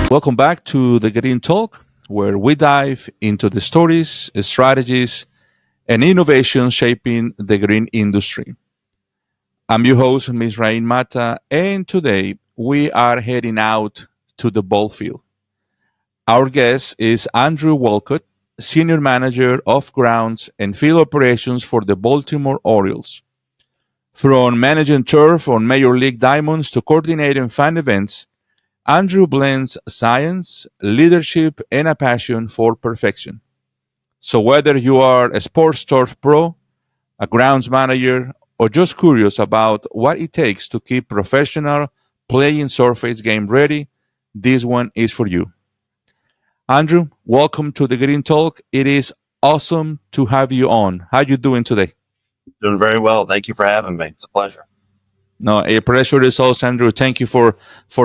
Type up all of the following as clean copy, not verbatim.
Welcome back to the Green Talk, where we dive into the stories, strategies, and innovations shaping the green industry. I'm your host, Misrain Mata, and today we are heading out to the ball field. Our guest is Andrew Wolcott, Senior Manager of Grounds and Field Operations for the Baltimore Orioles. From managing turf on Major League Diamonds to coordinating fan events, Andrew blends science, leadership, and a passion for perfection. So, whether you are a sports turf pro, a grounds manager, or just curious about what it takes to keep professional playing surface game ready, this one is for you. Andrew, welcome to the Green Talk. It is awesome to have you on. How you doing today? Doing very well. Thank you for having me. It's a pleasure. No, a pleasure is also, Andrew. Thank you for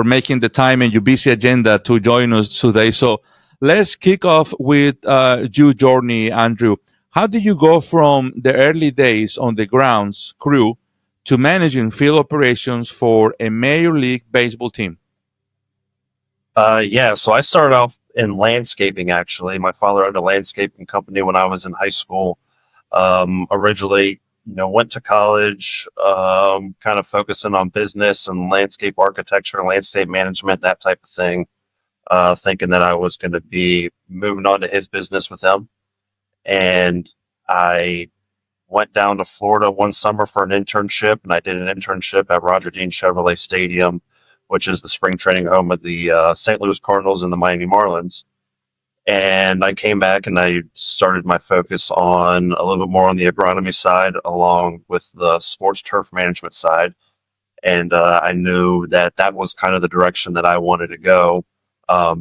making the time and your busy agenda to join us today. So let's kick off with your journey, Andrew. How did you go from the early days on the grounds crew to managing field operations for a Major League Baseball team? Yeah, so I started off in landscaping, actually. My father had a landscaping company when I was in high school. Originally, went to college, kind of focusing on business and landscape architecture, landscape management, that type of thing, thinking that I was going to be moving on to his business with him. And I went down to Florida one summer for an internship, and I did an internship at Roger Dean Chevrolet Stadium, which is the spring training home of the St. Louis Cardinals and the Miami Marlins. And I came back and I started my focus on a little bit more on the agronomy side, along with the sports turf management side. And I knew that that was kind of the direction that I wanted to go.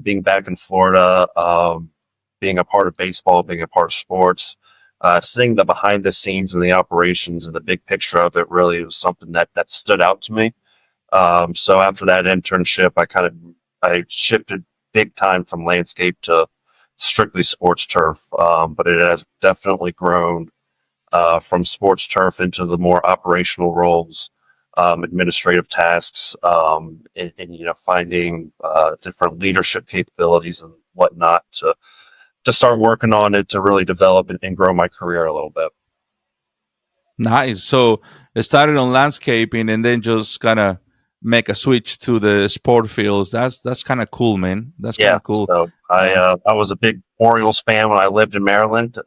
Being back in Florida, being a part of baseball, being a part of sports, seeing the behind the scenes and the operations and the big picture of it really was something that stood out to me. So after that internship, I shifted big time from landscape to strictly sports turf. But it has definitely grown from sports turf into the more operational roles, administrative tasks, and finding different leadership capabilities and whatnot to start working on it to really develop and grow my career a little bit. Nice. So it started on landscaping and then just kind of make a switch to the sport fields. That's kind of cool, man. That's kind Yeah, of cool. so I was a big Orioles fan when I lived in Maryland,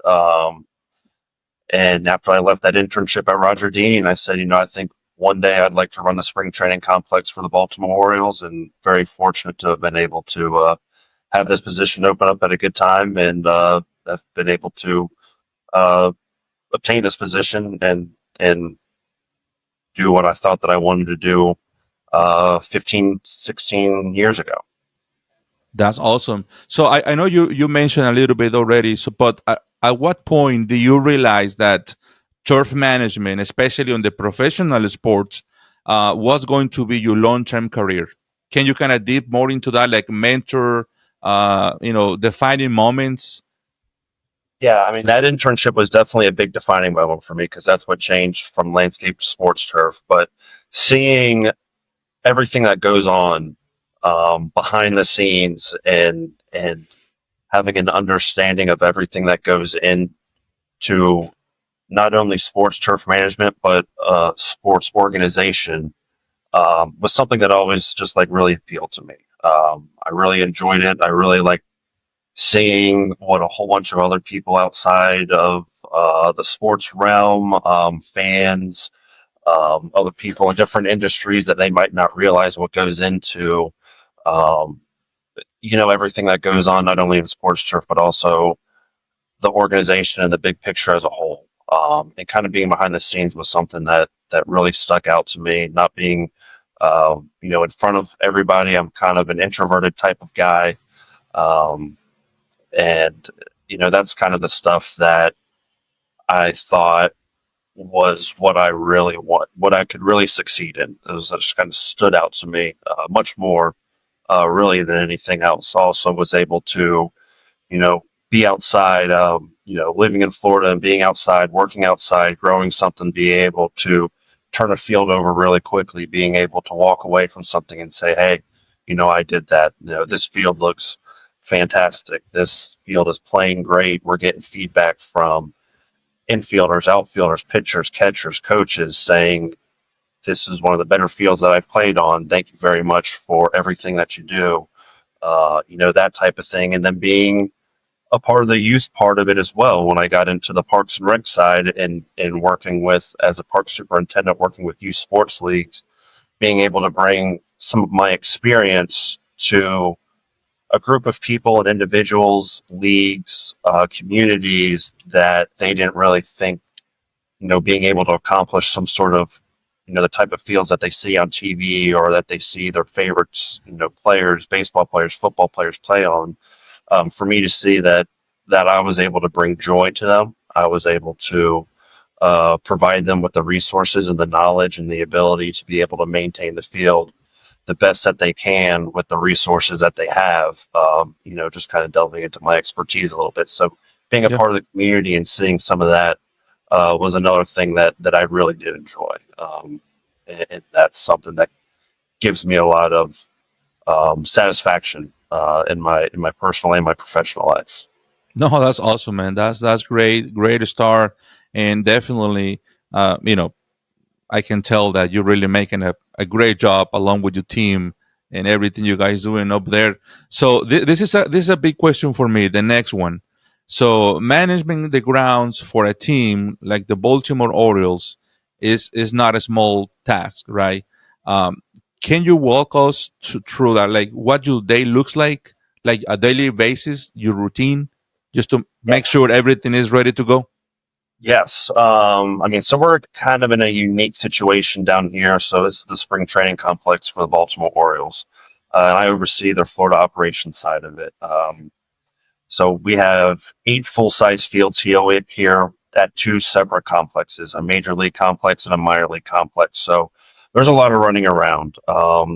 and after I left that internship at Roger Dean, I said, I think one day I'd like to run the spring training complex for the Baltimore Orioles, and very fortunate to have been able to have this position open up at a good time, and I've been able to uh, obtain this position and do what I thought that I wanted to do 15, 16 years ago. That's awesome. So I know you mentioned a little bit already. So, but at what point do you realize that turf management, especially on the professional sports, was going to be your long term career? Can you kind of deep more into that, like mentor, defining moments? Yeah, I mean, that internship was definitely a big defining moment for me because that's what changed from landscape to sports turf. But seeing everything that goes on behind the scenes and having an understanding of everything that goes into not only sports turf management but sports organization was something that always just like really appealed to me. I really enjoyed it. I really like seeing what a whole bunch of other people outside of the sports realm, fans, other people in different industries that they might not realize what goes into, um, everything that goes on, not only in sports turf, but also the organization and the big picture as a whole. And kind of being behind the scenes was something that really stuck out to me. Not being, in front of everybody. I'm kind of an introverted type of guy. Um, and that's kind of the stuff that I thought was what I really want, what I could really succeed in. It was that just kind of stood out to me much more, really than anything else. Also, was able to be outside, living in Florida and being outside, working outside, growing something, be able to turn a field over really quickly, being able to walk away from something and say, hey, I did that. This field looks fantastic. This field is playing great. We're getting feedback from infielders, outfielders, pitchers, catchers, coaches saying, this is one of the better fields that I've played on. Thank you very much for everything that you do. That type of thing. And then being a part of the youth part of it as well. When I got into the Parks and Rec side and working with, as a park superintendent, working with youth sports leagues, being able to bring some of my experience to a group of people and individuals, leagues, communities that they didn't really think, being able to accomplish some sort of, the type of fields that they see on TV or that they see their favorites, players, baseball players, football players play on. For me to see that I was able to bring joy to them, I was able to provide them with the resources and the knowledge and the ability to be able to maintain the field the best that they can with the resources that they have. Just kind of delving into my expertise a little bit. So being a Yeah. part of the community and seeing some of that was another thing that I really did enjoy. And that's something that gives me a lot of satisfaction in my personal and my professional life. No, that's awesome, man. That's great. Great to start, and definitely, I can tell that you're really making a great job along with your team and everything you guys doing up there. So this is a big question for me. The next one. So managing the grounds for a team like the Baltimore Orioles is not a small task, right? Um, can you walk us through that, like what your day looks like a daily basis, your routine, just to Yeah. make sure everything is ready to go? Yes. So we're kind of in a unique situation down here. So this is the spring training complex for the Baltimore Orioles. And I oversee their Florida operations side of it. So we have 8 full-size fields here at 2 separate complexes, a major league complex and a minor league complex. So there's a lot of running around.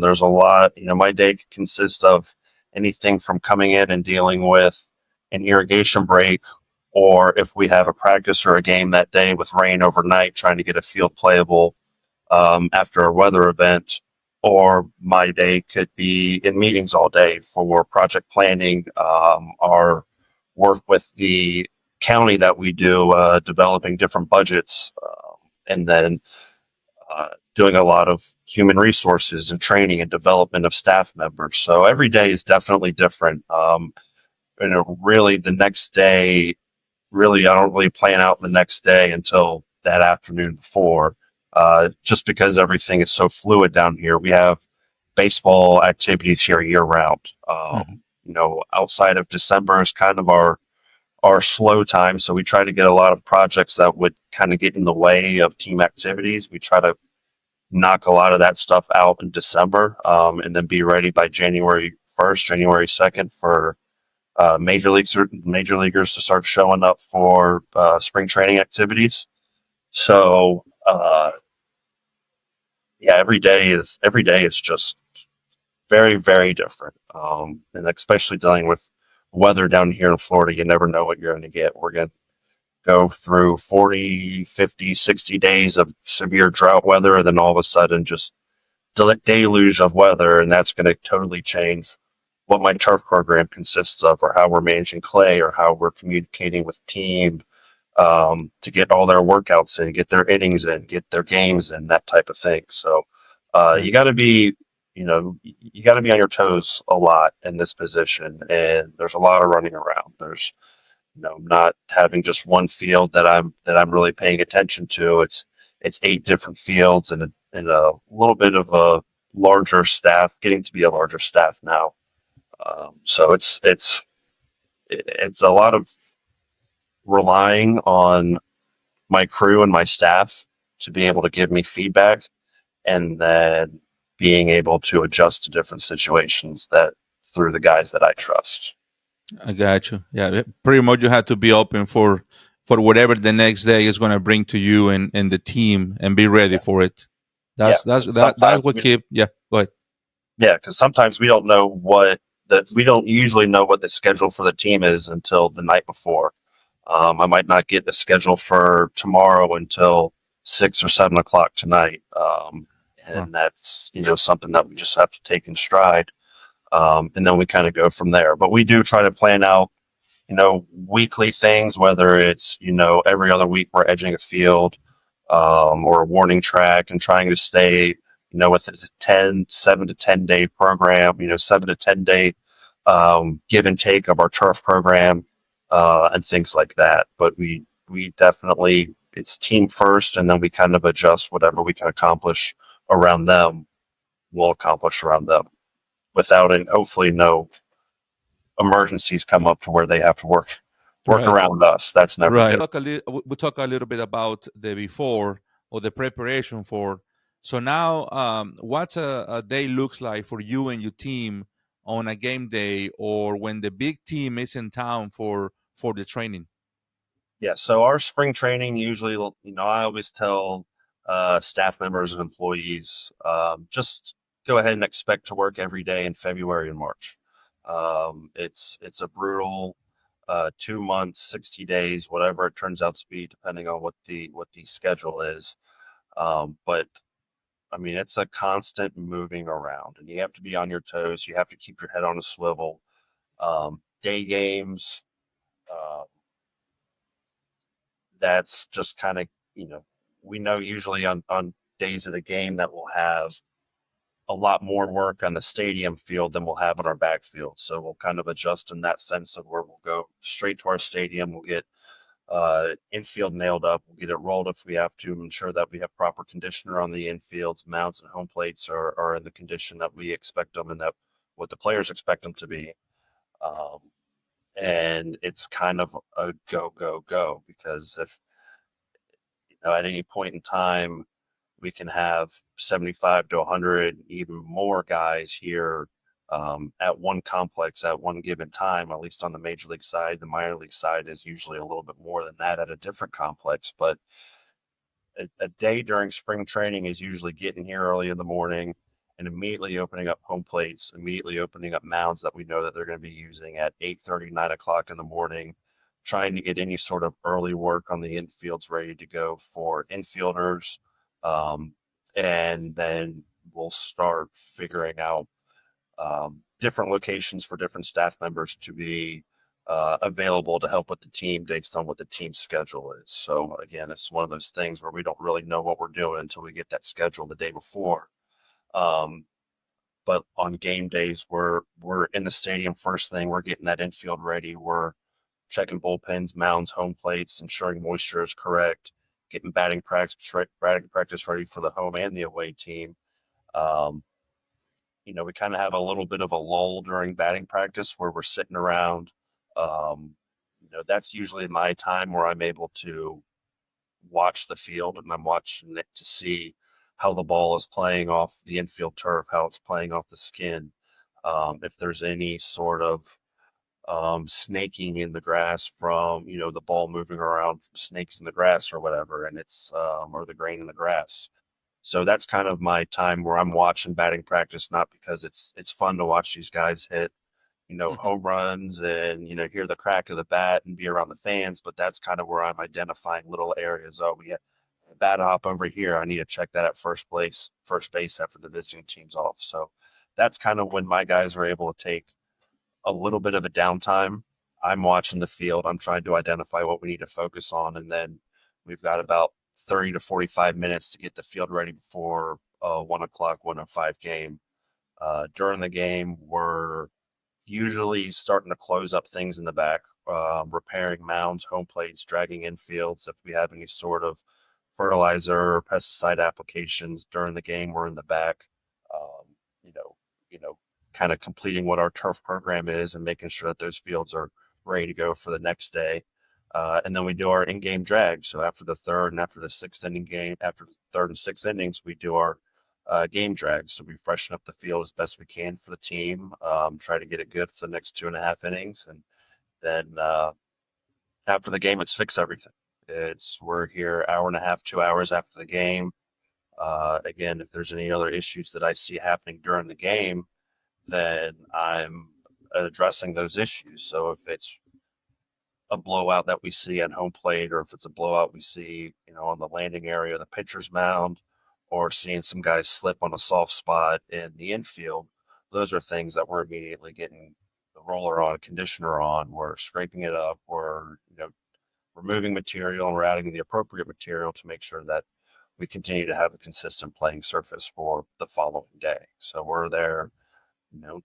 There's a lot, my day could consist of anything from coming in and dealing with an irrigation break, or if we have a practice or a game that day with rain overnight, trying to get a field playable after a weather event. Or my day could be in meetings all day for project planning, our work with the county that we do, developing different budgets, and then doing a lot of human resources and training and development of staff members. So every day is definitely different. Really, the next day, really, I don't really plan out the next day until that afternoon before, just because everything is so fluid down here. We have baseball activities here year round. Mhm. Outside of December is kind of our slow time. So we try to get a lot of projects that would kind of get in the way of team activities. We try to knock a lot of that stuff out in December, and then be ready by January 1st, January 2nd for major leaguers to start showing up for spring training activities. So yeah, every day is just very, very different, and especially dealing with weather down here in Florida. You never know what you're going to get. We're going to go through 40, 50, 60 days of severe drought weather, and then all of a sudden just deluge of weather, and that's going to totally change what my turf program consists of, or how we're managing clay, or how we're communicating with team, to get all their workouts in, get their innings in, get their games in, that type of thing. So Right. you got to be, you got to be on your toes a lot in this position, and there's a lot of running around. There's not having just one field that I'm really paying attention to. It's 8 different fields and a little bit of a larger staff, getting to be a larger staff now. So it's a lot of relying on my crew and my staff to be able to give me feedback, and then being able to adjust to different situations that through the guys that I trust. I got you. Yeah, pretty much you have to be open for whatever the next day is going to bring to you and the team, and be ready Yeah, for it. yeah. That's that's Because that that's sometimes what keep. Yeah, go ahead. sometimes we don't know we don't usually know what the schedule for the team is until the night before. I might not get the schedule for tomorrow until 6 or 7 o'clock tonight, Wow. and that's something that we just have to take in stride. And then we kind of go from there. But we do try to plan out, weekly things, whether it's, every other week we're edging a field, or a warning track and trying to stay, with a 7 to 10 day program, 7 to 10 day, give and take of our turf program, and things like that. But we definitely, it's team first, and then we kind of adjust whatever we can accomplish around them, we'll accomplish around them without it. Hopefully no emergencies come up to where they have to work Right. around us. That's never Right. good. We talk a little bit about the before or the preparation for. So now, what's a day looks like for you and your team on a game day or when the big team is in town for the training? Yeah, so our spring training usually, I always tell staff members and employees, just go ahead and expect to work every day in February and March. It's a brutal 2 months, 60 days, whatever it turns out to be, depending on what the schedule is. But I mean, it's a constant moving around, and you have to be on your toes. You have to keep your head on a swivel. Day games. Uh, that's just kind of, we know usually on days of the game that we'll have a lot more work on the stadium field than we'll have on our backfield. So we'll kind of adjust in that sense of where we'll go straight to our stadium. We'll get infield nailed up. We'll get it rolled if we have to, ensure that we have proper conditioner on the infields, mounts, and home plates are in the condition that we expect them and that what the players expect them to be. Um, and it's kind of a go, go, go because if at any point in time, we can have 75 to 100, even more guys here at one complex at one given time, at least on the major league side. The minor league side is usually a little bit more than that at a different complex. But a day during spring training is usually getting here early in the morning and immediately opening up home plates, immediately opening up mounds that we know that they're going to be using at 8:30, 9 o'clock in the morning, trying to get any sort of early work on the infields ready to go for infielders. Um, and then we'll start figuring out different locations for different staff members to be available to help with the team based on what the team's schedule is. So again, it's one of those things where we don't really know what we're doing until we get that schedule the day before. Um, but on game days, we're in the stadium first thing. We're getting that infield ready. We're checking bullpens, mounds, home plates, ensuring moisture is correct. Getting batting practice ready for the home and the away team. Um, we kind of have a little bit of a lull during batting practice where we're sitting around. Um, that's usually my time where I'm able to watch the field and I'm watching it to see how the ball is playing off the infield turf, how it's playing off the skin, if there's any sort of snaking in the grass from the ball moving around from snakes in the grass or whatever, and it's or the grain in the grass. So that's kind of my time where I'm watching batting practice, not because it's fun to watch these guys hit, Mhm. home runs and, hear the crack of the bat and be around the fans, but that's kind of where I'm identifying little areas. Oh, we have a bat hop over here. I need to check that at first base after the visiting team's off. So that's kind of when my guys are able to take a little bit of a downtime. I'm watching the field. I'm trying to identify what we need to focus on. And then we've got about 30 to 45 minutes to get the field ready before 1 o'clock, 1:05 game. During the game, we're usually starting to close up things in the back, repairing mounds, home plates, dragging infields. If we have any sort of fertilizer or pesticide applications during the game, we're in the back. Um, you know, you know, kind of completing what our turf program is and making sure that those fields are ready to go for the next day. And then we do our in-game drag. So after the third and after the sixth inning game, after the third and sixth innings, we do our game drag. So we freshen up the field as best we can for the team, try to get it good for the next 2.5 innings. And then after the game, it's fix everything. We're here hour and a half, 2 hours after the game. Again, if there's any other issues that I see happening during the game, then I'm addressing those issues. So if it's a blowout that we see at home plate, or if it's a blowout we see, on the landing area, the pitcher's mound, or seeing some guys slip on a soft spot in the infield, those are things that we're immediately getting the roller on, conditioner on. We're scraping it up. We're, removing material and we're adding the appropriate material to make sure that we continue to have a consistent playing surface for the following day. So we're there,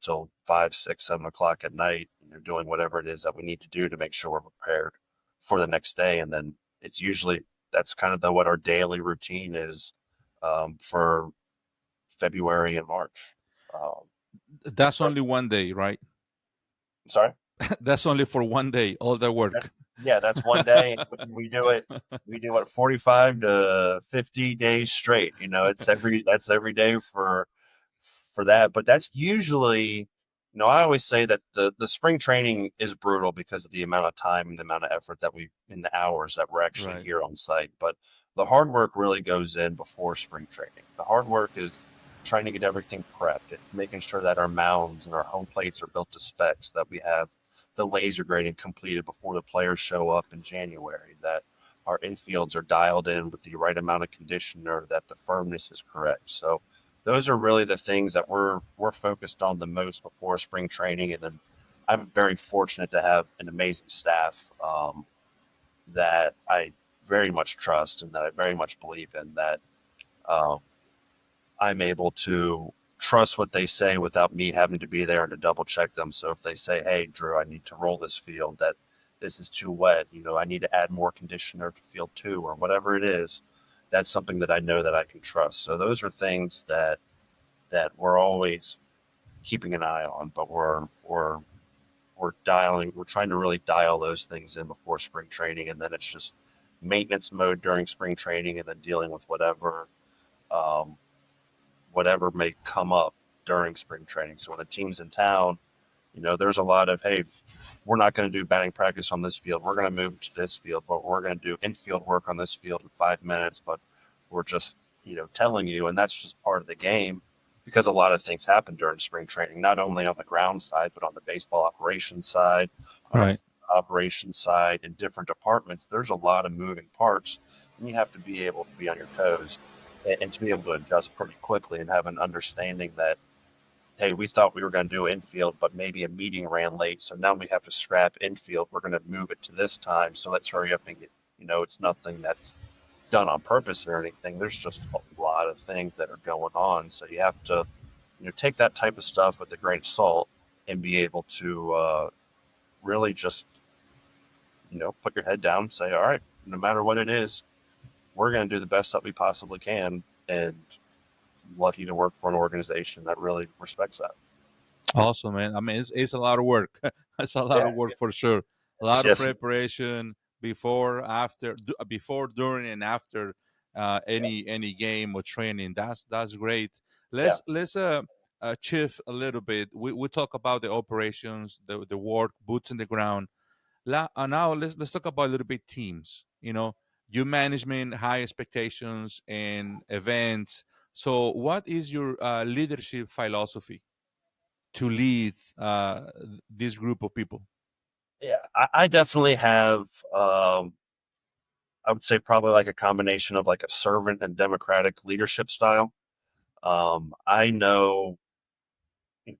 till 5, 6, 7 o'clock at night, doing whatever it is that we need to do to make sure we're prepared for the next day. And then it's usually that's kind of what our daily routine is for February and March. Um, That's only one day, right? sorry. That's only for one day, all the work. That's one day. We do it. We do it 45 to 50 days straight. That's every day for that. But that's usually, I always say that the spring training is brutal because of the amount of time and the amount of effort that in the hours that we're actually Right. here on site. But the hard work really goes in before spring training. The hard work is trying to get everything prepped. It's making sure that our mounds and our home plates are built to specs, that we have the laser grading completed before the players show up in January, that our infields are dialed in with the right amount of conditioner, that the firmness is correct. So those are really the things that we're focused on the most before spring training. And then I'm very fortunate to have an amazing staff that I very much trust and that I very much believe in, that um, I'm able to trust what they say without me having to be there and to double check them. So if they say, "Hey, Drew, I need to roll this field, that this is too wet, I need to add more conditioner to field 2 or whatever it is," that's something that I know that I can trust. So those are things that we're always keeping an eye on, but we're trying to really dial those things in before spring training, and then it's just maintenance mode during spring training, and then dealing with um, whatever may come up during spring training. So when the team's in town, there's a lot of, hey, we're not going to do batting practice on this field. We're going to move to this field, but we're going to do infield work on this field in 5 minutes. But we're just, telling you, and that's just part of the game, because a lot of things happen during spring training, not only on the ground side, but on the baseball operations side, on our Right. operations side, in different departments. There's a lot of moving parts, and you have to be able to be on your toes and to be able to adjust pretty quickly and have an understanding that, hey, we thought we were going to do infield, but maybe a meeting ran late, so now we have to scrap infield. We're going to move it to this time, so let's hurry up and get. It's nothing that's done on purpose or anything. There's just a lot of things that are going on, so you have to, take that type of stuff with a grain of salt and be able to really just, put your head down and say, all right, no matter what it is, we're going to do the best that we possibly can, and lucky to work for an organization that really respects that. Awesome, man. I mean, it's a lot of work. It's a lot Yeah. of work for sure. A lot of Yes. preparation before, after, before, during, and after Yeah. any game or training. That's great. Yeah. Let's shift a little bit. We talk about the operations, the work, boots in the ground. Now let's talk about a little bit teams. You management, high expectations, and events. So, what is your leadership philosophy to lead this group of people? Yeah. I definitely have, I would say probably like a combination of like a servant and democratic leadership style. I know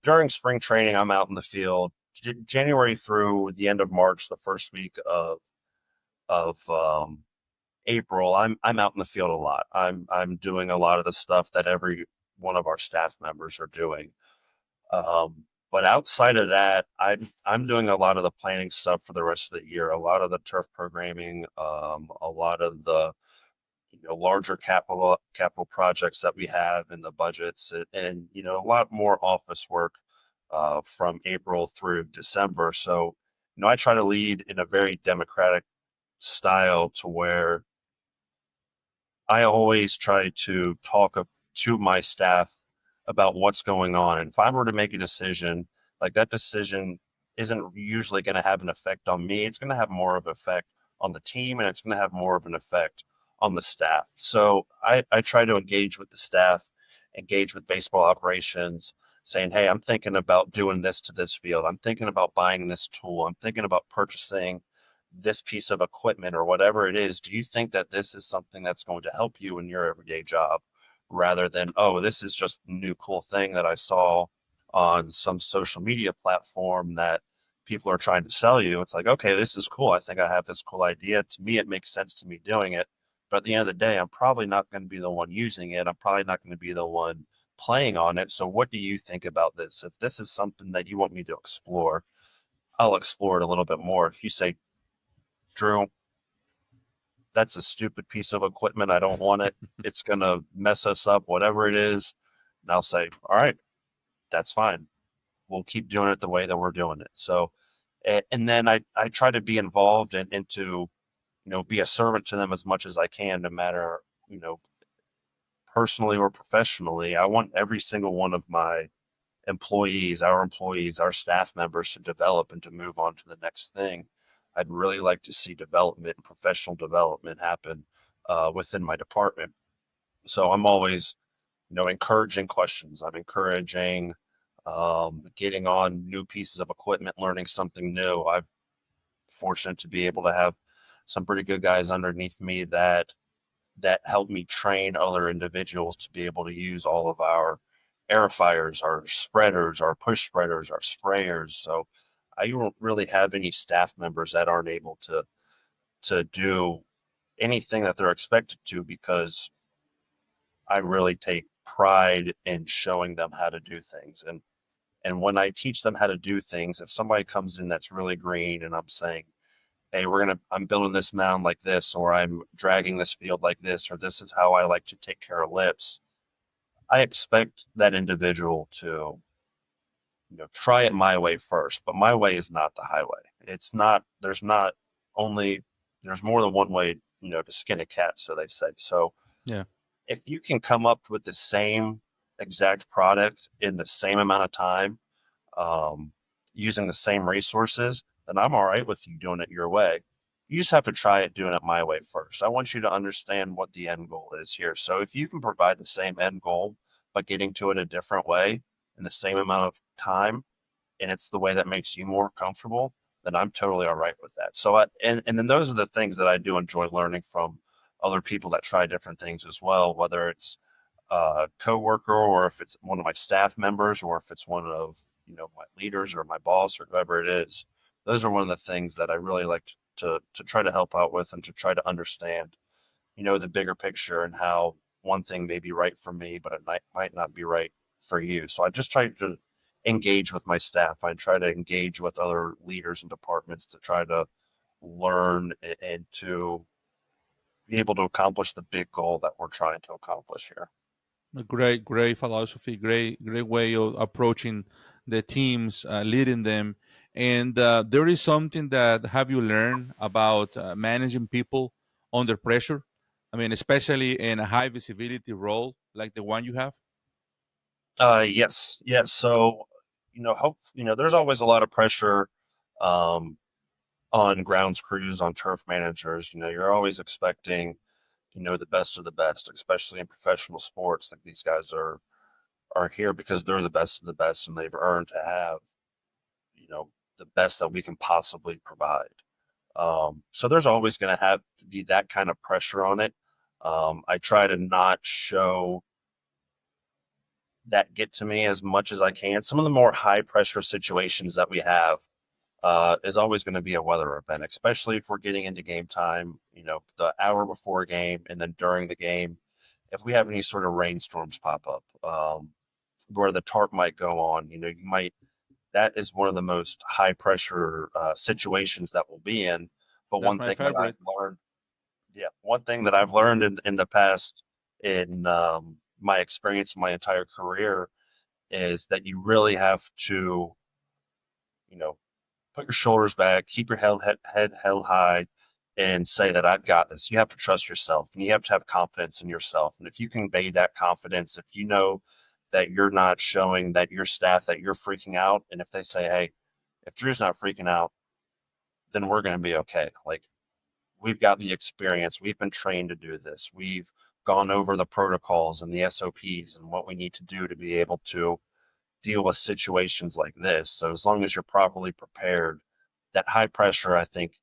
during spring training, I'm out in the field January through the end of March, the first week of April. I'm out in the field a lot. I'm doing a lot of the stuff that every one of our staff members are doing. But outside of that, I'm doing a lot of the planning stuff for the rest of the year. A lot of the turf programming, a lot of the larger capital projects that we have in the budgets, and a lot more office work from April through December. So I try to lead in a very democratic style, to where I always try to to my staff about what's going on. And if I were to make a decision, like, that decision isn't usually going to have an effect on me. It's going to have more of an effect on the team, and it's going to have more of an effect on the staff. So I try to engage with the staff, engage with baseball operations, saying, hey, I'm thinking about doing this to this field. I'm thinking about buying this tool. I'm thinking about purchasing this piece of equipment or whatever it is. Do you think that this is something that's going to help you in your everyday job, rather than, oh, this is just a new cool thing that I saw on some social media platform that people are trying to sell you, it's like, okay, this is cool. I think I have this cool idea. To me, it makes sense to me doing it. But at the end of the day, I'm probably not going to be the one using it. I'm probably not going to be the one playing on it. So what do you think about this? If this is something that you want me to explore, I'll explore it a little bit more. If you say, Drew, that's a stupid piece of equipment. I don't want it. It's going to mess us up, whatever it is. And I'll say, all right, that's fine. We'll keep doing it the way that we're doing it. So, and then I try to be involved and to, be a servant to them as much as I can, no matter, personally or professionally. I want every single one of my employees, our staff members to develop and to move on to the next thing. I'd really like to see development and professional development happen within my department. So I'm always, encouraging questions. I'm encouraging getting on new pieces of equipment, learning something new. I'm fortunate to be able to have some pretty good guys underneath me that help me train other individuals to be able to use all of our aerifiers, our spreaders, our push spreaders, our sprayers. So I don't really have any staff members that aren't able to do anything that they're expected to, because I really take pride in showing them how to do things. And when I teach them how to do things, if somebody comes in that's really green and I'm saying, hey, I'm building this mound like this, or I'm dragging this field like this, or this is how I like to take care of lips, I expect that individual to, try it my way first. But my way is not the highway. It's not, only, there's more than one way, to skin a cat, so they say. So Yeah. if you can come up with the same exact product in the same amount of time, um, using the same resources, then I'm all right with you doing it your way. You just have to try it doing it my way first. I want you to understand what the end goal is here. So if you can provide the same end goal, but getting to it a different way in the same amount of time, and it's the way that makes you more comfortable, then I'm totally all right with that. So and then those are the things that I do enjoy learning from other people that try different things as well, whether it's a coworker, or if it's one of my staff members, or if it's one of, my leaders or my boss or whoever it is. Those are one of the things that I really like to try to help out with, and to try to understand, the bigger picture, and how one thing may be right for me, but it might not be right for you. So I just try to engage with my staff. I try to engage with other leaders and departments to try to learn and to be able to accomplish the big goal that we're trying to accomplish here. A great philosophy, great way of approaching the teams, leading them. And there is something that have you learned about managing people under pressure? I mean, especially in a high visibility role like the one you have. Yes, yes. So, there's always a lot of pressure um, on grounds crews, on turf managers. You're always expecting, the best of the best, especially in professional sports. Like, these guys are here because they're the best of the best, and they've earned to have, the best that we can possibly provide. So there's always going to have to be that kind of pressure on it. I try to not show that get to me as much as I can. Some of the more high pressure situations that we have is always going to be a weather event, especially if we're getting into game time, the hour before game and then during the game. If we have any sort of rainstorms pop up, where the tarp might go on, that is one of the most high pressure situations that we'll be in. But That's one my thing that I've favorite. learned, yeah, one thing that I've learned in the past, in my experience, my entire career, is that you really have to, you know, put your shoulders back, keep your head held high, and say that I've got this. You have to trust yourself, and you have to have confidence in yourself. And if you convey that confidence, if you know that you're not showing that your staff that you're freaking out, and if they say, hey, if Drew's not freaking out, then we're going to be okay. Like, we've got the experience. We've been trained to do this. We've gone over the protocols and the SOPs and what we need to do to be able to deal with situations like this. So as long as you're properly prepared, that high pressure, I think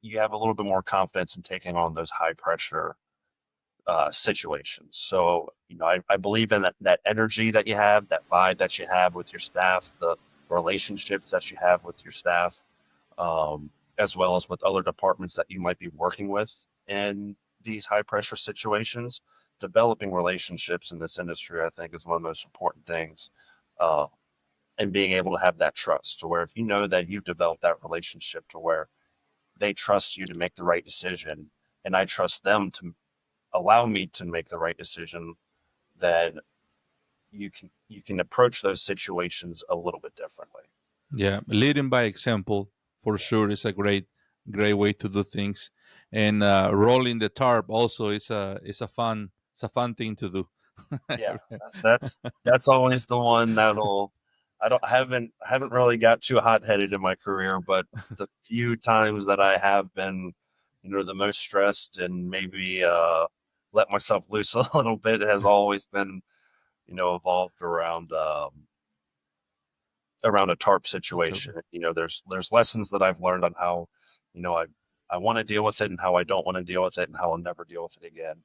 you have a little bit more confidence in taking on those high pressure situations. So, I believe in that energy that you have, that vibe that you have with your staff, the relationships that you have with your staff, as well as with other departments that you might be working with in these high pressure situations. Developing relationships in this industry, I think, is one of the most important things. Uh, and being able to have that trust to where if you know that you've developed that relationship to where they trust you to make the right decision and I trust them to allow me to make the right decision, then you can approach those situations a little bit differently. Yeah, leading by example for sure is a great way to do things, and rolling the tarp also is a fun thing to do. Yeah, that's always the one that'll. I haven't really got too hot headed in my career, but the few times that I have been, the most stressed and maybe let myself loose a little bit has always been, evolved around a tarp situation. There's lessons that I've learned on how, I want to deal with it and how I don't want to deal with it and how I'll never deal with it again.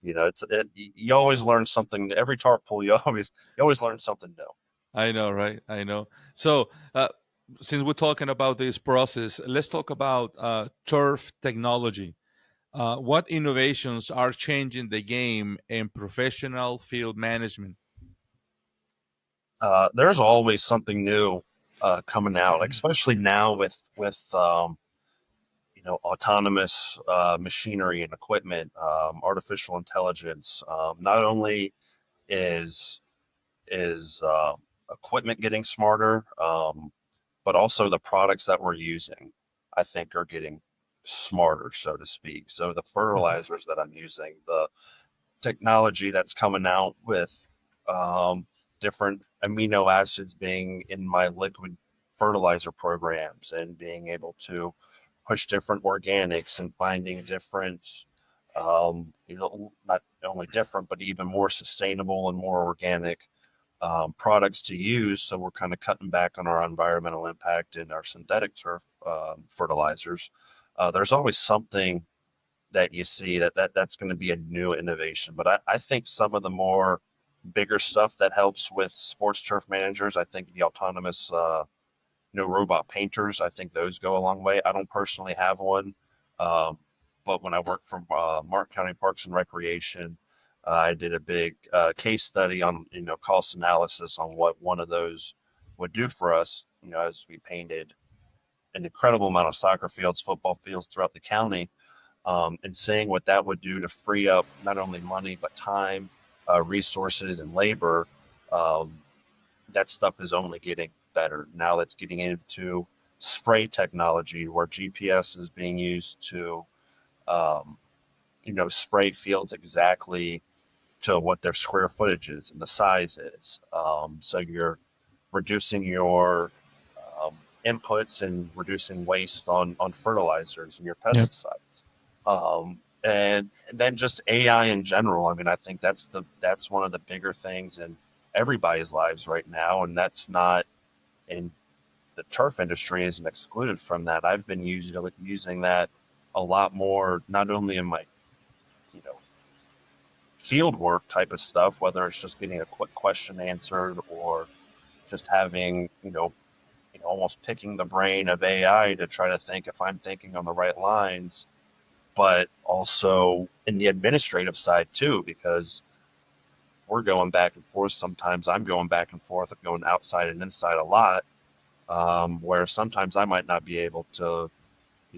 You always learn something. Every tarp pull, you always learn something new. I know, right? I know. So, since we're talking about this process, let's talk about turf technology. What innovations are changing the game in professional field management? There's always something new coming out, like, especially now with autonomous machinery and equipment, artificial intelligence. Not only is is equipment getting smarter, but also the products that we're using, I think, are getting smarter, so to speak. So the fertilizers that I'm using, the technology that's coming out with um, different amino acids being in my liquid fertilizer programs and being able to push different organics and finding different, not only different, but even more sustainable and more organic products to use. So we're kind of cutting back on our environmental impact and our synthetic turf fertilizers. There's always something that you see that's going to be a new innovation. But I think some of the more bigger stuff that helps with sports turf managers, I think the autonomous, robot painters, I think those go a long way. I don't personally have one, um, but when I worked for Mark County Parks and Recreation, I did a big case study on cost analysis on what one of those would do for us. As we painted an incredible amount of soccer fields, football fields throughout the county, and seeing what that would do to free up not only money but time, resources, and labor. Um, that stuff is only getting better now. That's getting into spray technology where GPS is being used to, um, spray fields exactly to what their square footage is and the size is. So you're reducing your inputs and reducing waste on fertilizers and your Yep. pesticides. And then just AI in general. I mean, I think that's one of the bigger things in everybody's lives right now, and that's not in the turf industry isn't excluded from that. I've been using that a lot more, not only in my you know field work type of stuff, whether it's just getting a quick question answered or just having almost picking the brain of AI to try to think if I'm thinking on the right lines, but also in the administrative side too, because we're going back and forth. Sometimes I'm going back and forth, of going outside and inside a lot, where sometimes I might not be able to,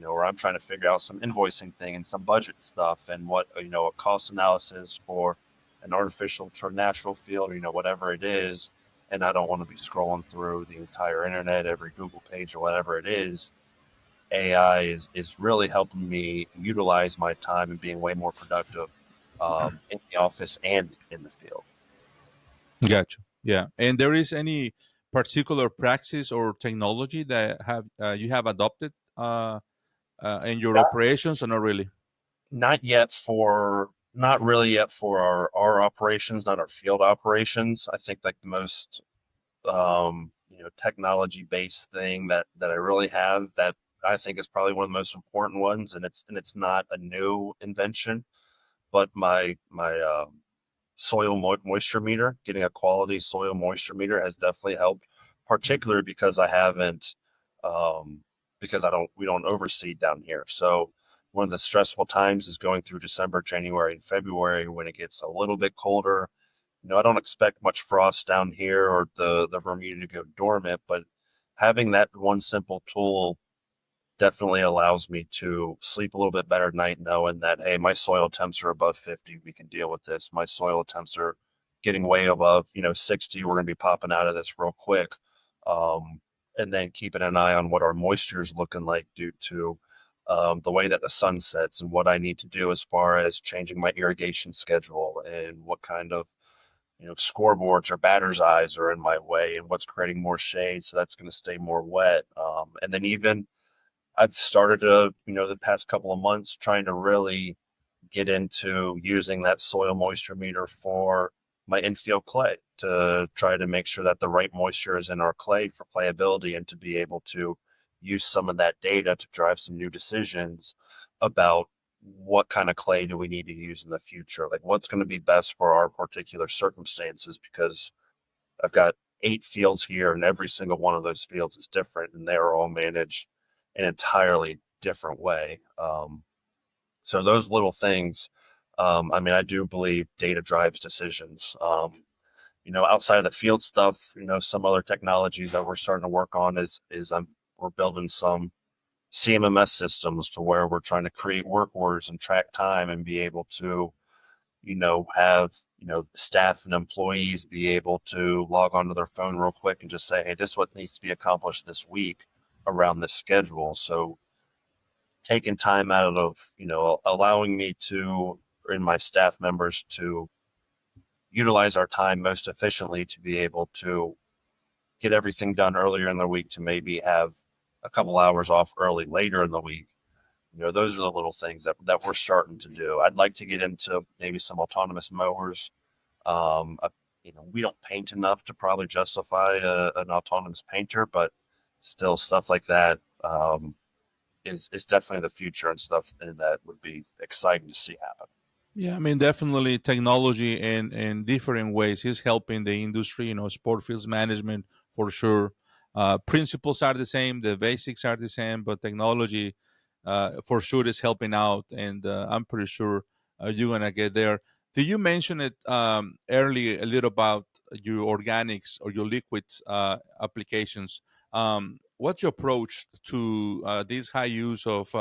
or I'm trying to figure out some invoicing thing and some budget stuff and what, a cost analysis for an artificial to natural field, or, whatever it is. And I don't want to be scrolling through the entire internet, every Google page or whatever it is. AI is really helping me utilize my time and being way more productive in the office and in the field. Gotcha. Yeah. And there is any particular practice or technology that have you have adopted in your Not, operations, or not really? not really yet for our operations, not our field operations. I think like the most technology based thing that I really have that I think is probably one of the most important ones, and it's not a new invention, but my soil moisture meter, getting a quality soil moisture meter has definitely helped, particularly because I haven't, um, because I don't, we don't overseed down here. So one of the stressful times is going through December, January, and February when it gets a little bit colder. I don't expect much frost down here or the Bermuda to go dormant, but having that one simple tool definitely allows me to sleep a little bit better at night knowing that, hey, my soil temps are above 50. We can deal with this. My soil temps are getting way above, 60. We're going to be popping out of this real quick. Um, and then keeping an eye on what our moisture is looking like due to the way that the sun sets and what I need to do as far as changing my irrigation schedule and what kind of scoreboards or batter's eyes are in my way and what's creating more shade. So that's going to stay more wet. And then even I've started to, the past couple of months trying to really get into using that soil moisture meter for my infield clay to try to make sure that the right moisture is in our clay for playability and to be able to use some of that data to drive some new decisions about what kind of clay do we need to use in the future, like what's going to be best for our particular circumstances, because I've got 8 fields here, and every single one of those fields is different, and they're all managed an entirely different way. So those little things, I mean, I do believe data drives decisions. Outside of the field stuff, some other technologies that we're starting to work on is we're building some CMMS systems to where we're trying to create work orders and track time and be able to have, staff and employees be able to log onto their phone real quick and just say, hey, this is what needs to be accomplished this week around this schedule. So taking time out of, allowing me to, and my staff members to utilize our time most efficiently to be able to get everything done earlier in the week to maybe have a couple hours off early later in the week. Those are the little things that we're starting to do. I'd like to get into maybe some autonomous mowers. um, uh, we don't paint enough to probably justify an autonomous painter, but still stuff like that is definitely the future and stuff, and that would be exciting to see happen. Yeah, I mean, definitely technology in different ways is helping the industry, sport fields management for sure. Principles are the same, the basics are the same, but technology for sure is helping out, and I'm pretty sure you're going to get there. Did you mention it earlier a little about your organics or your liquids applications? What's your approach to this high use of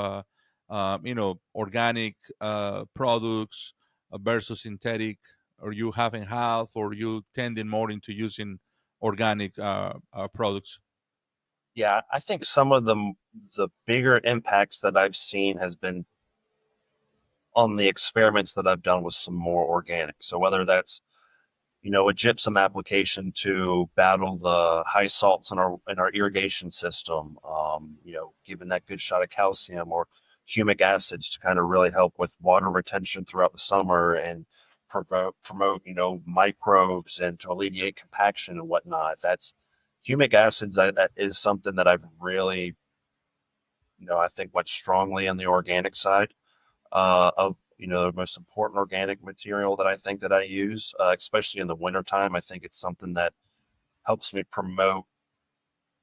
organic products versus synthetic? Are you having half, or you tending more into using organic products? Yeah, I think some of the bigger impacts that I've seen has been on the experiments that I've done with some more organic. So whether that's a gypsum application to battle the high salts in our irrigation system, giving that good shot of calcium or humic acids to kind of really help with water retention throughout the summer and promote microbes and to alleviate compaction and whatnot. That's humic acids. That is something that I've really, I think went strongly on the organic side of the most important organic material that I think that I use, especially in the wintertime. I think it's something that helps me promote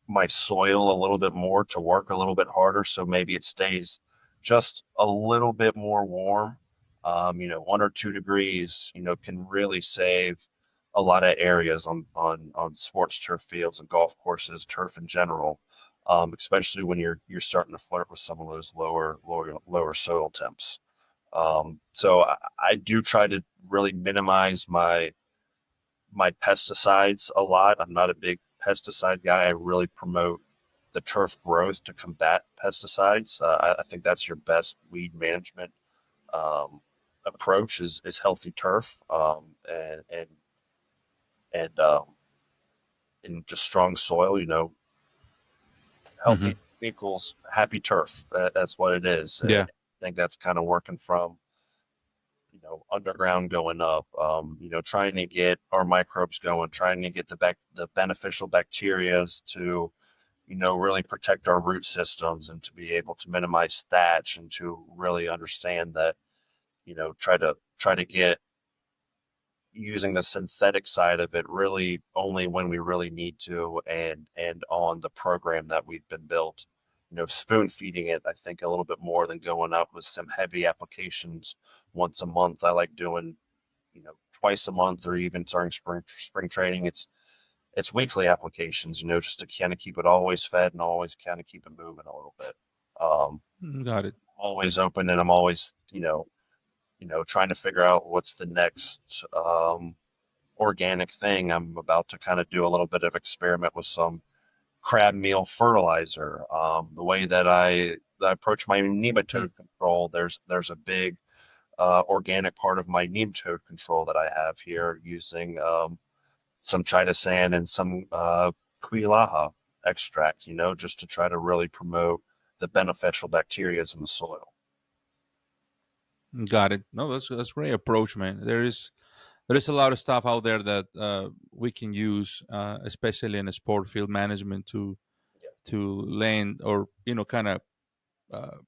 my soil a little bit more to work a little bit harder. So maybe it stays just a little bit more warm. 1 or 2 degrees, can really save a lot of areas on sports turf fields and golf courses, turf in general. Especially when you're starting to flirt with some of those lower soil temps. So I do try to really minimize my pesticides a lot. I'm not a big pesticide guy. I really promote the turf growth to combat pesticides. I think that's your best weed management um, approach is healthy turf, and and just strong soil. Hmm. Healthy equals happy turf. That's what it is. And Yeah. I think that's kind of working from underground going up, trying to get our microbes going, trying to get the beneficial bacterias to, really protect our root systems and to be able to minimize thatch and to really understand that, try to try to get using the synthetic side of it really only when we really need to, and on the program that we've been built. Spoon feeding it, I think, a little bit more than going up with some heavy applications once a month. I like doing, twice a month, or even during spring training. It's weekly applications, just to kind of keep it always fed and always kind of keep it moving a little bit. Um, Got it. Always open, and I'm always, trying to figure out what's the next organic thing. I'm about to kind of do a little bit of experiment with some crab meal fertilizer. The way that I approach my Mm. nematode control, there's a big organic part of my nematode control that I have here using some chitosan and some quilaha extract, just to try to really promote the beneficial bacteria in the soil. Got it. No, that's great approach, man. There is a lot of stuff out there that we can use, especially in a sport field management, to land or kind of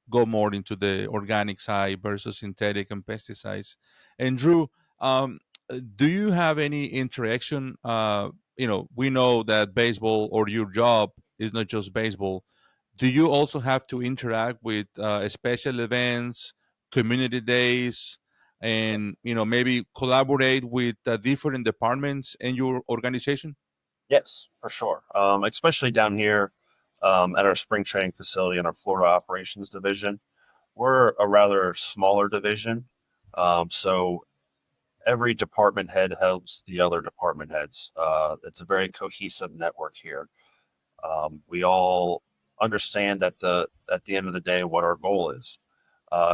go more into the organic side versus synthetic and pesticides. And Drew, do you have any interaction? We know that baseball or your job is not just baseball. Do you also have to interact with special events, community days, and maybe collaborate with different departments in your organization? Yes, for sure. Especially down here at our spring training facility in our Florida operations division. We're a rather smaller division. So every department head helps the other department heads. It's a very cohesive network here. We all understand that at the end of the day what our goal is.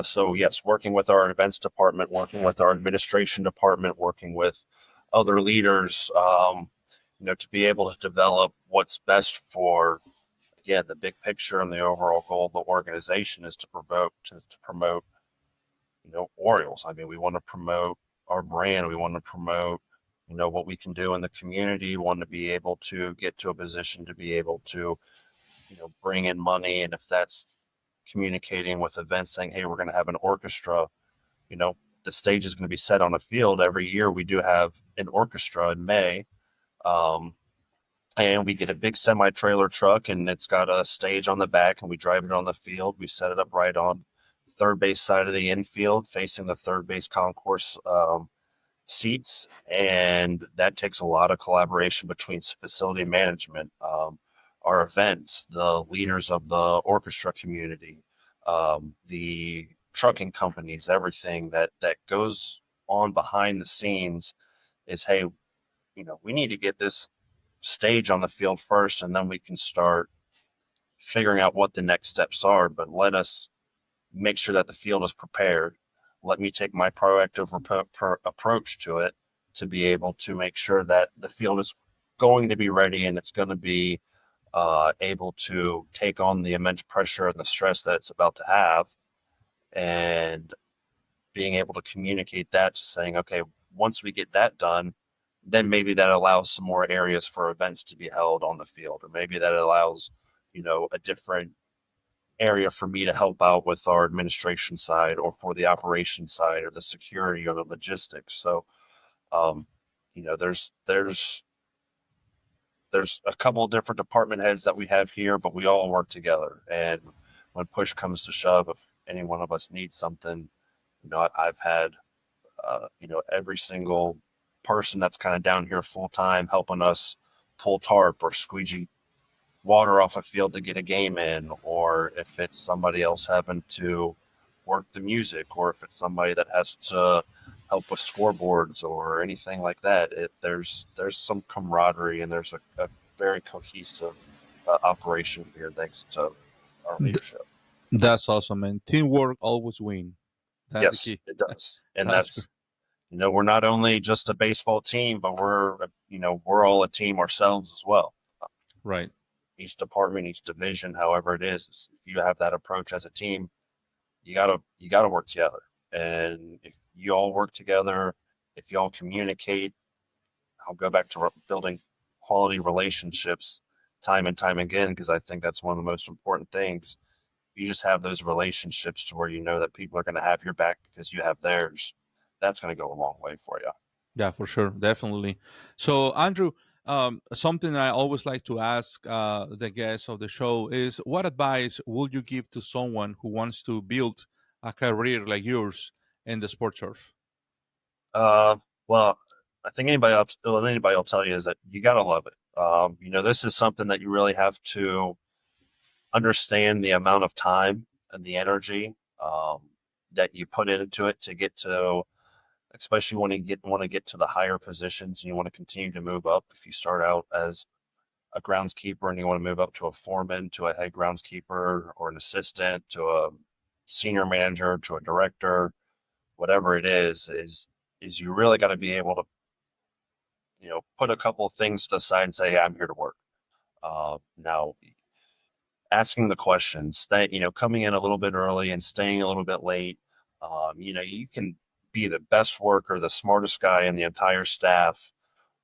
So yes, working with our events department, working with our administration department, working with other leaders, to be able to develop what's best for, again, the big picture and the overall goal of the organization is to promote, Orioles. I mean, we want to promote our brand. We want to promote, what we can do in the community. We want to be able to get to a position to be able to, bring in money. And if that's communicating with events saying, hey, we're going to have an orchestra, you know, the stage is going to be set on a field. Every year we do have an orchestra in May. Um, and we get a big semi trailer truck, and it's got a stage on the back, and we drive it on the field. We set it up right on the third base side of the infield, facing the third base concourse seats, and that takes a lot of collaboration between facility management, our events, the leaders of the orchestra community, the trucking companies, everything that goes on behind the scenes is, hey, we need to get this stage on the field first, and then we can start figuring out what the next steps are. But let us make sure that the field is prepared. Let me take my proactive approach to it to be able to make sure that the field is going to be ready, and it's going to be able to take on the immense pressure and the stress that it's about to have, and being able to communicate that to saying, okay, once we get that done, then maybe that allows some more areas for events to be held on the field, or maybe that allows, a different area for me to help out with our administration side, or for the operation side, or the security, or the logistics. So, um, there's a couple of different department heads that we have here, but we all work together. And when push comes to shove, if any one of us needs something, I've had, every single person that's kind of down here full time helping us pull tarp or squeegee water off a field to get a game in, or if it's somebody else having to work the music, or if it's somebody that has to help with scoreboards or anything like that. There's some camaraderie, and there's a very cohesive operation here thanks to our Th- leadership. that's awesome, man. Teamwork always win. That's the Yes, key. it does, and That's good. that's, we're not only just a baseball team, but we're all a team ourselves as well. Right. Each department, each division, however it is, if you have that approach as a team, you gotta work together. And if you all work together, if you all communicate, I'll go back to building quality relationships time and time again, because I think that's one of the most important things. You just have those relationships to where you know that people are going to have your back because you have theirs. that's going to go a long way for you. Yeah, for sure, definitely. So, Andrew, something I always like to ask the guests of the show is, what advice would you give to someone who wants to build a career like yours in the sport turf? Uh, well, I think anybody will tell you is that you got to love it. This is something that you really have to understand the amount of time and the energy that you put into it to get to, especially when you want to get to the higher positions and you want to continue to move up. If you start out as a groundskeeper and you want to move up to a foreman, to a head groundskeeper, or an assistant, to a senior manager, to a director, whatever it is you really got to be able to, put a couple of things to the side and say, hey, I'm here to work. Now, asking the questions, coming in a little bit early and staying a little bit late. You can be the best worker, the smartest guy in the entire staff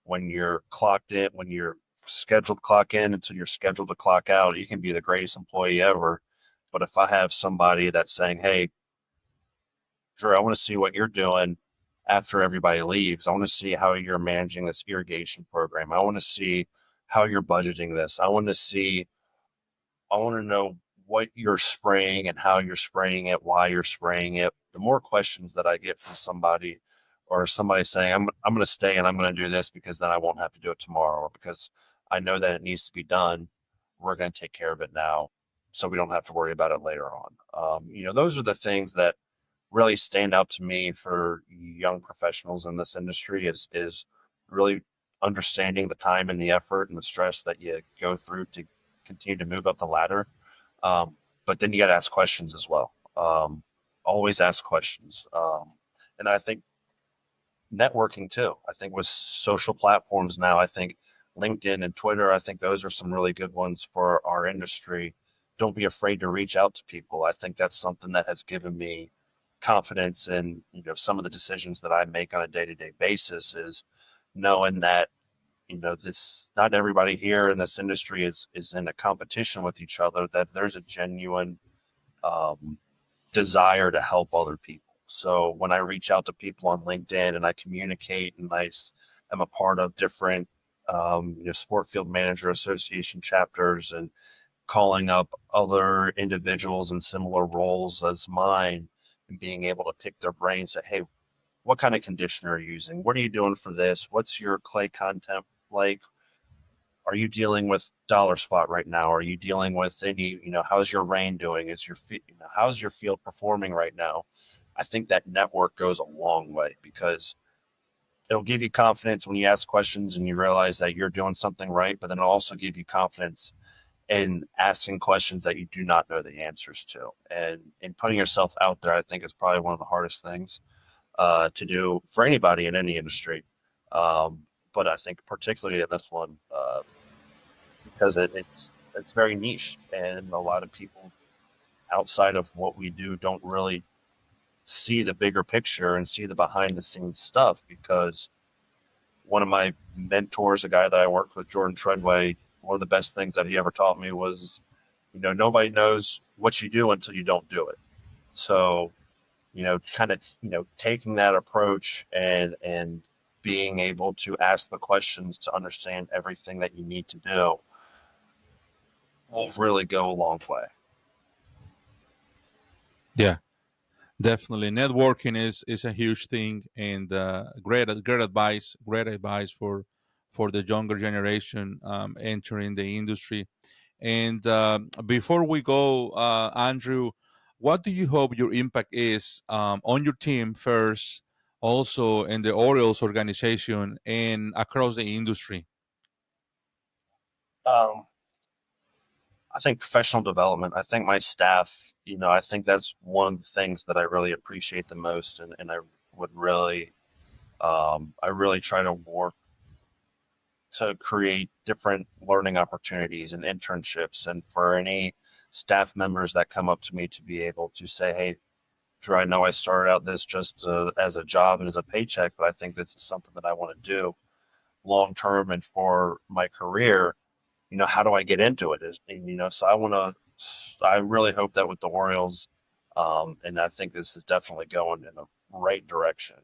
when you're clocked in, when you're scheduled to clock in until you're scheduled to clock out. You can be the greatest employee ever. But if I have somebody that's saying, hey, Drew, I want to see what you're doing after everybody leaves. I want to see how you're managing this irrigation program. I want to see how you're budgeting this. I want to know what you're spraying and how you're spraying it, why you're spraying it. The more questions that I get from somebody, or somebody saying, I'm going to stay and I'm going to do this because then I won't have to do it tomorrow, or because I know that it needs to be done, we're going to take care of it now so we don't have to worry about it later on. Those are the things that really stand out to me for young professionals in this industry is really understanding the time and the effort and the stress that you go through to continue to move up the ladder. But then you got to ask questions as well. Always ask questions. And I think networking too. I think with social platforms now, I think LinkedIn and Twitter, I think those are some really good ones for our industry. Don't be afraid to reach out to people. I think that's something that has given me confidence in, some of the decisions that I make on a day-to-day basis, is knowing that, this not everybody here in this industry is in a competition with each other, that there's a genuine um, desire to help other people. So when I reach out to people on LinkedIn and I communicate and am a part of different, sport field manager association chapters, and calling up other individuals in similar roles as mine and being able to pick their brains, say, hey, what kind of conditioner are you using? What are you doing for this? What's your clay content like? Are you dealing with dollar spot right now? Are you dealing with any, how's your rain doing? How's your field performing right now? I think that network goes a long way because it'll give you confidence when you ask questions and you realize that you're doing something right, but then it'll also give you confidence in asking questions that you do not know the answers to. And in putting yourself out there, I think is probably one of the hardest things to do for anybody in any industry. But I think particularly in this one, because it's very niche, and a lot of people outside of what we do don't really see the bigger picture and see the behind the scenes stuff. Because one of my mentors, a guy that I worked with, Jordan Treadway, one of the best things that he ever taught me was, nobody knows what you do until you don't do it. So, kind of, taking that approach and being able to ask the questions to understand everything that you need to do will really go a long way. Yeah, definitely. Networking is a huge thing, and great advice for the younger generation entering the industry. And before we go, Andrew, what do you hope your impact is on your team first, also in the Orioles organization and across the industry? Um, I think professional development. I think my staff, I think that's one of the things that I really appreciate the most, and I would really, I really try to work to create different learning opportunities and internships, and for any staff members that come up to me to be able to say, "Hey, Drew, I know I started out this just as a job and as a paycheck, but I think this is something that I want to do long term and for my career. How do I get into it?" So I really hope that with the Orioles, and I think this is definitely going in the right direction.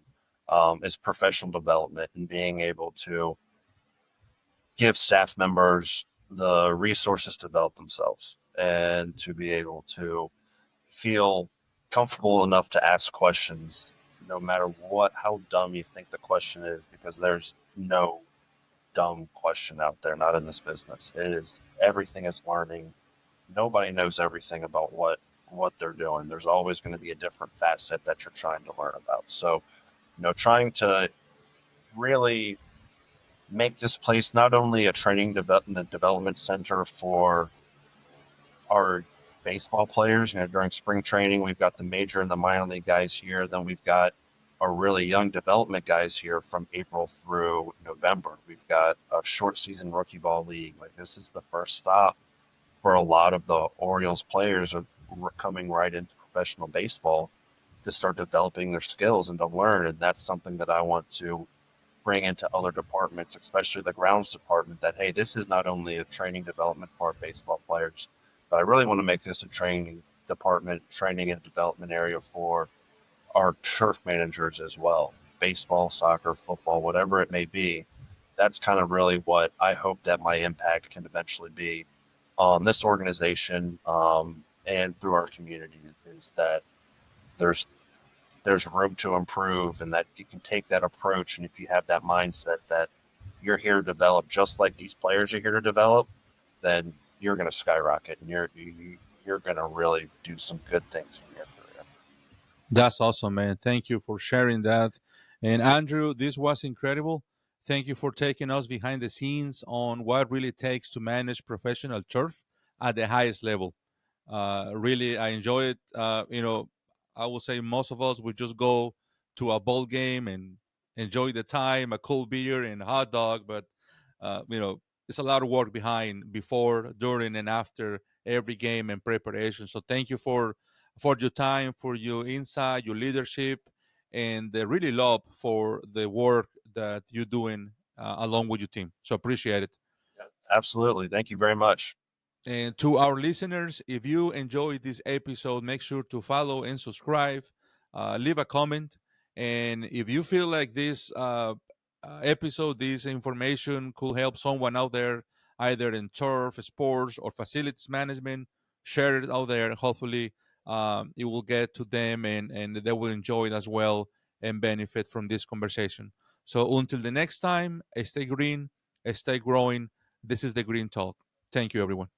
is professional development and being able to give staff members the resources to develop themselves and to be able to feel comfortable enough to ask questions no matter what how dumb you think the question is, because there's no dumb question out there, not in this business. It is everything is learning. Nobody knows everything about what they're doing. There's always going to be a different facet that you're trying to learn about. So, trying to really make this place not only a training development center for our baseball players. During spring training, we've got the major and the minor league guys here. Then we've got our really young development guys here from April through November. We've got a short season rookie ball league. Like, this is the first stop for a lot of the Orioles players are coming right into professional baseball to start developing their skills and to learn. And that's something that I want to bring into other departments, especially the grounds department, that, hey, this is not only a training development for our baseball players, but I really want to make this a training department, training and development area for our turf managers as well. Baseball, soccer, football, whatever it may be. That's kind of really what I hope that my impact can eventually be on this organization, and through our community, is that there's there's room to improve, and that you can take that approach. And if you have that mindset that you're here to develop just like these players are here to develop, then you're going to skyrocket, and you're going to really do some good things in your career. That's awesome, man. Thank you for sharing that. And Andrew, this was incredible. Thank you for taking us behind the scenes on what really takes to manage professional turf at the highest level. Really, I enjoy it. I will say most of us would just go to a ball game and enjoy the time, a cold beer and a hot dog. But it's a lot of work behind, before, during, and after every game and preparation. So thank you for your time, for your insight, your leadership, and the really love for the work that you're doing along with your team. So appreciate it. Yeah, absolutely. Thank you very much. And to our listeners, if you enjoyed this episode, make sure to follow and subscribe, leave a comment. And if you feel like this episode, this information could help someone out there, either in turf, sports, or facilities management, share it out there. Hopefully, it will get to them, and they will enjoy it as well and benefit from this conversation. So until the next time, stay green, stay growing. This is the Green Talk. Thank you, everyone.